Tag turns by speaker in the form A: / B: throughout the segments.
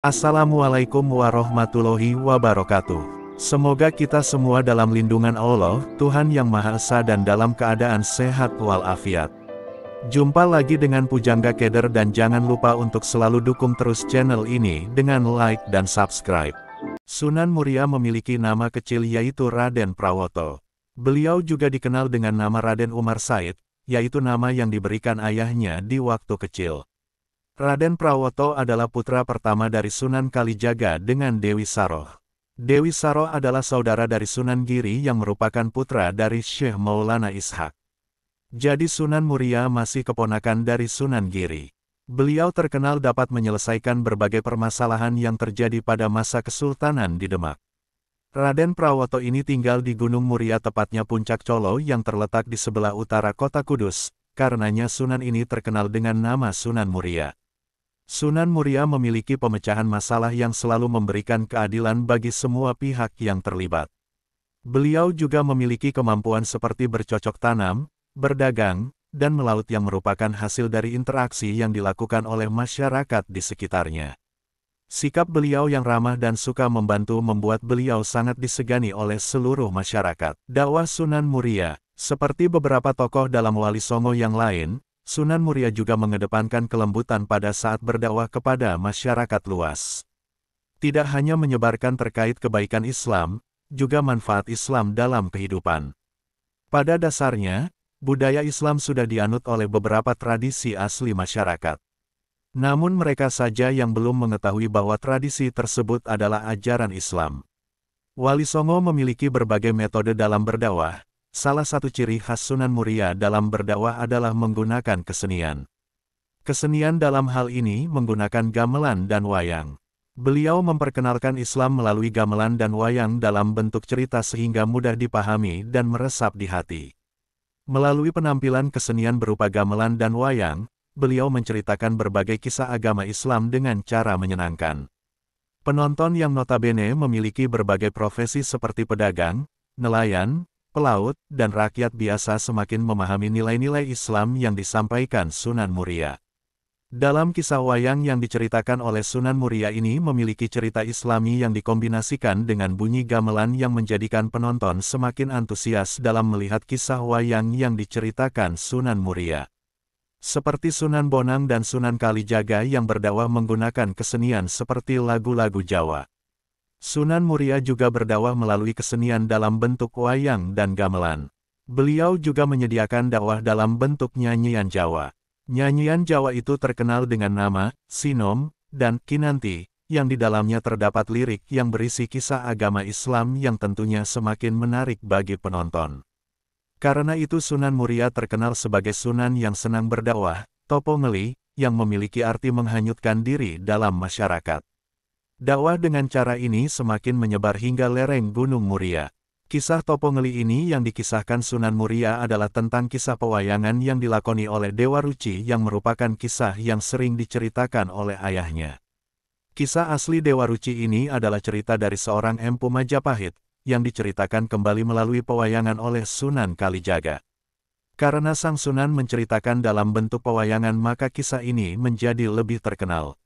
A: Assalamualaikum warahmatullahi wabarakatuh. Semoga kita semua dalam lindungan Allah, Tuhan Yang Maha Esa dan dalam keadaan sehat walafiat. Jumpa lagi dengan Pujangga Keder dan jangan lupa untuk selalu dukung terus channel ini dengan like dan subscribe. Sunan Muria memiliki nama kecil yaitu Raden Prawoto. Beliau juga dikenal dengan nama Raden Umar Said, yaitu nama yang diberikan ayahnya di waktu kecil. Raden Prawoto adalah putra pertama dari Sunan Kalijaga dengan Dewi Saroh. Dewi Saroh adalah saudara dari Sunan Giri yang merupakan putra dari Syekh Maulana Ishak. Jadi Sunan Muria masih keponakan dari Sunan Giri. Beliau terkenal dapat menyelesaikan berbagai permasalahan yang terjadi pada masa Kesultanan di Demak. Raden Prawoto ini tinggal di Gunung Muria, tepatnya Puncak Colo yang terletak di sebelah utara kota Kudus. Karenanya Sunan ini terkenal dengan nama Sunan Muria. Sunan Muria memiliki pemecahan masalah yang selalu memberikan keadilan bagi semua pihak yang terlibat. Beliau juga memiliki kemampuan seperti bercocok tanam, berdagang, dan melaut yang merupakan hasil dari interaksi yang dilakukan oleh masyarakat di sekitarnya. Sikap beliau yang ramah dan suka membantu membuat beliau sangat disegani oleh seluruh masyarakat. Dakwah Sunan Muria, seperti beberapa tokoh dalam Wali Songo yang lain, Sunan Muria juga mengedepankan kelembutan pada saat berdakwah kepada masyarakat luas. Tidak hanya menyebarkan terkait kebaikan Islam, juga manfaat Islam dalam kehidupan. Pada dasarnya, budaya Islam sudah dianut oleh beberapa tradisi asli masyarakat. Namun mereka saja yang belum mengetahui bahwa tradisi tersebut adalah ajaran Islam. Wali Songo memiliki berbagai metode dalam berdakwah. Salah satu ciri khas Sunan Muria dalam berdakwah adalah menggunakan kesenian. Kesenian dalam hal ini menggunakan gamelan dan wayang. Beliau memperkenalkan Islam melalui gamelan dan wayang dalam bentuk cerita sehingga mudah dipahami dan meresap di hati. Melalui penampilan kesenian berupa gamelan dan wayang, beliau menceritakan berbagai kisah agama Islam dengan cara menyenangkan. Penonton yang notabene memiliki berbagai profesi seperti pedagang, nelayan, pelaut, dan rakyat biasa semakin memahami nilai-nilai Islam yang disampaikan Sunan Muria. Dalam kisah wayang yang diceritakan oleh Sunan Muria ini memiliki cerita Islami yang dikombinasikan dengan bunyi gamelan yang menjadikan penonton semakin antusias dalam melihat kisah wayang yang diceritakan Sunan Muria. Seperti Sunan Bonang dan Sunan Kalijaga yang berdakwah menggunakan kesenian seperti lagu-lagu Jawa. Sunan Muria juga berdakwah melalui kesenian dalam bentuk wayang dan gamelan. Beliau juga menyediakan dakwah dalam bentuk nyanyian Jawa. Nyanyian Jawa itu terkenal dengan nama Sinom dan Kinanti, yang di dalamnya terdapat lirik yang berisi kisah agama Islam yang tentunya semakin menarik bagi penonton. Karena itu Sunan Muria terkenal sebagai Sunan yang senang berdakwah, Topo Ngeli, yang memiliki arti menghanyutkan diri dalam masyarakat. Dakwah dengan cara ini semakin menyebar hingga lereng Gunung Muria. Kisah Topo Ngeli ini yang dikisahkan Sunan Muria adalah tentang kisah pewayangan yang dilakoni oleh Dewa Ruci yang merupakan kisah yang sering diceritakan oleh ayahnya. Kisah asli Dewa Ruci ini adalah cerita dari seorang Empu Majapahit, yang diceritakan kembali melalui pewayangan oleh Sunan Kalijaga. Karena Sang Sunan menceritakan dalam bentuk pewayangan maka kisah ini menjadi lebih terkenal.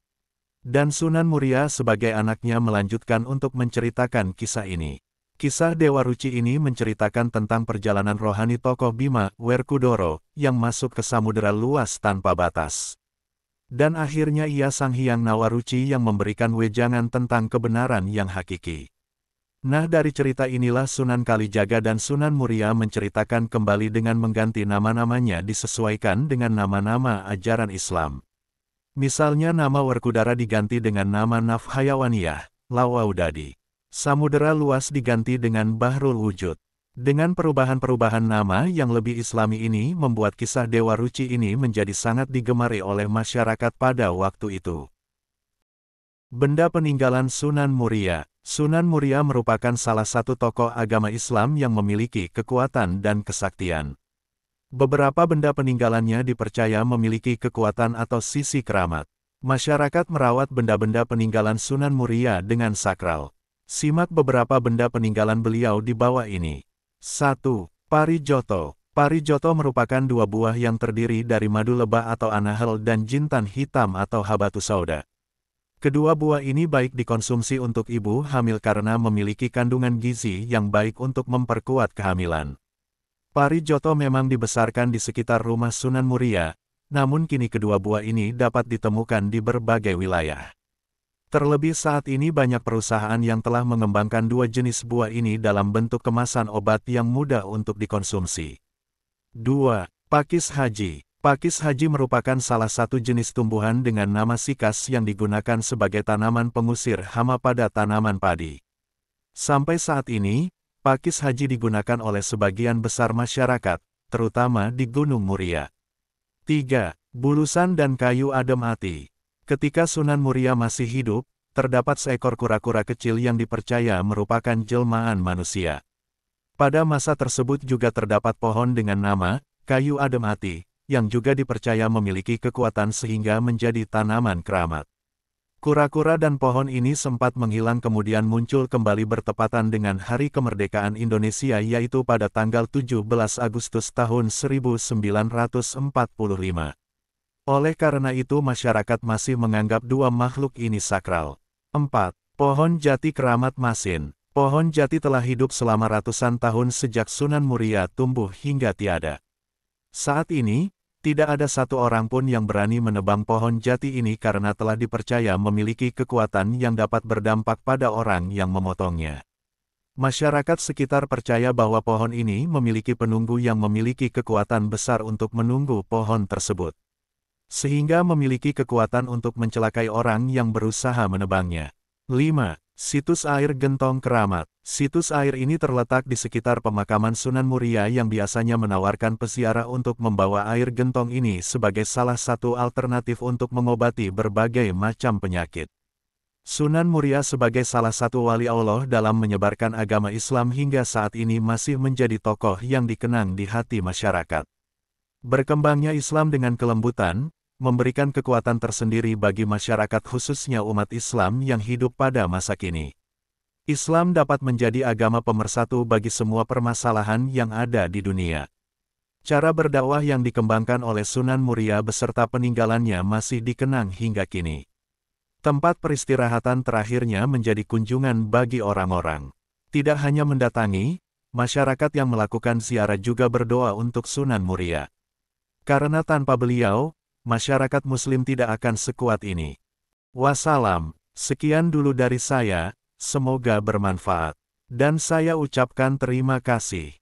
A: Dan Sunan Muria sebagai anaknya melanjutkan untuk menceritakan kisah ini. Kisah Dewa Ruci ini menceritakan tentang perjalanan rohani tokoh Bima, Werkudara, yang masuk ke samudera luas tanpa batas. Dan akhirnya ia Sang Hyang Nawaruci yang memberikan wejangan tentang kebenaran yang hakiki. Nah dari cerita inilah Sunan Kalijaga dan Sunan Muria menceritakan kembali dengan mengganti nama-namanya disesuaikan dengan nama-nama ajaran Islam. Misalnya nama Werkudara diganti dengan nama Nafhayawaniyah, Lawaudadi. Samudera luas diganti dengan Bahrul Wujud. Dengan perubahan-perubahan nama yang lebih Islami ini membuat kisah Dewa Ruci ini menjadi sangat digemari oleh masyarakat pada waktu itu. Benda peninggalan Sunan Muria. Sunan Muria merupakan salah satu tokoh agama Islam yang memiliki kekuatan dan kesaktian. Beberapa benda peninggalannya dipercaya memiliki kekuatan atau sisi keramat. Masyarakat merawat benda-benda peninggalan Sunan Muria dengan sakral. Simak beberapa benda peninggalan beliau di bawah ini. 1. Parijoto. Parijoto merupakan dua buah yang terdiri dari madu lebah atau anahel dan jintan hitam atau habatus sauda. Kedua buah ini baik dikonsumsi untuk ibu hamil karena memiliki kandungan gizi yang baik untuk memperkuat kehamilan. Parijoto memang dibesarkan di sekitar rumah Sunan Muria, namun kini kedua buah ini dapat ditemukan di berbagai wilayah. Terlebih saat ini banyak perusahaan yang telah mengembangkan dua jenis buah ini dalam bentuk kemasan obat yang mudah untuk dikonsumsi. 2. Pakis Haji. Pakis Haji merupakan salah satu jenis tumbuhan dengan nama sikas yang digunakan sebagai tanaman pengusir hama pada tanaman padi. Sampai saat ini, pakis Haji digunakan oleh sebagian besar masyarakat, terutama di Gunung Muria. 3. Bulusan dan kayu adem ati. Ketika Sunan Muria masih hidup, terdapat seekor kura-kura kecil yang dipercaya merupakan jelmaan manusia. Pada masa tersebut juga terdapat pohon dengan nama kayu adem ati, yang juga dipercaya memiliki kekuatan sehingga menjadi tanaman keramat. Kura-kura dan pohon ini sempat menghilang kemudian muncul kembali bertepatan dengan Hari Kemerdekaan Indonesia yaitu pada tanggal 17 Agustus tahun 1945. Oleh karena itu masyarakat masih menganggap dua makhluk ini sakral. 4. Pohon jati keramat Masin. Pohon jati telah hidup selama ratusan tahun sejak Sunan Muria tumbuh hingga tiada. Saat ini, tidak ada satu orang pun yang berani menebang pohon jati ini karena telah dipercaya memiliki kekuatan yang dapat berdampak pada orang yang memotongnya. Masyarakat sekitar percaya bahwa pohon ini memiliki penunggu yang memiliki kekuatan besar untuk menunggu pohon tersebut, sehingga memiliki kekuatan untuk mencelakai orang yang berusaha menebangnya. 5. Situs air Gentong Keramat. Situs air ini terletak di sekitar pemakaman Sunan Muria yang biasanya menawarkan peziarah untuk membawa air gentong ini sebagai salah satu alternatif untuk mengobati berbagai macam penyakit. Sunan Muria sebagai salah satu wali Allah dalam menyebarkan agama Islam hingga saat ini masih menjadi tokoh yang dikenang di hati masyarakat. Berkembangnya Islam dengan kelembutan, memberikan kekuatan tersendiri bagi masyarakat khususnya umat Islam yang hidup pada masa kini. Islam dapat menjadi agama pemersatu bagi semua permasalahan yang ada di dunia. Cara berdakwah yang dikembangkan oleh Sunan Muria beserta peninggalannya masih dikenang hingga kini. Tempat peristirahatan terakhirnya menjadi kunjungan bagi orang-orang. Tidak hanya mendatangi, masyarakat yang melakukan ziarah juga berdoa untuk Sunan Muria. Karena tanpa beliau, masyarakat Muslim tidak akan sekuat ini. Wassalam, sekian dulu dari saya, semoga bermanfaat. Dan saya ucapkan terima kasih.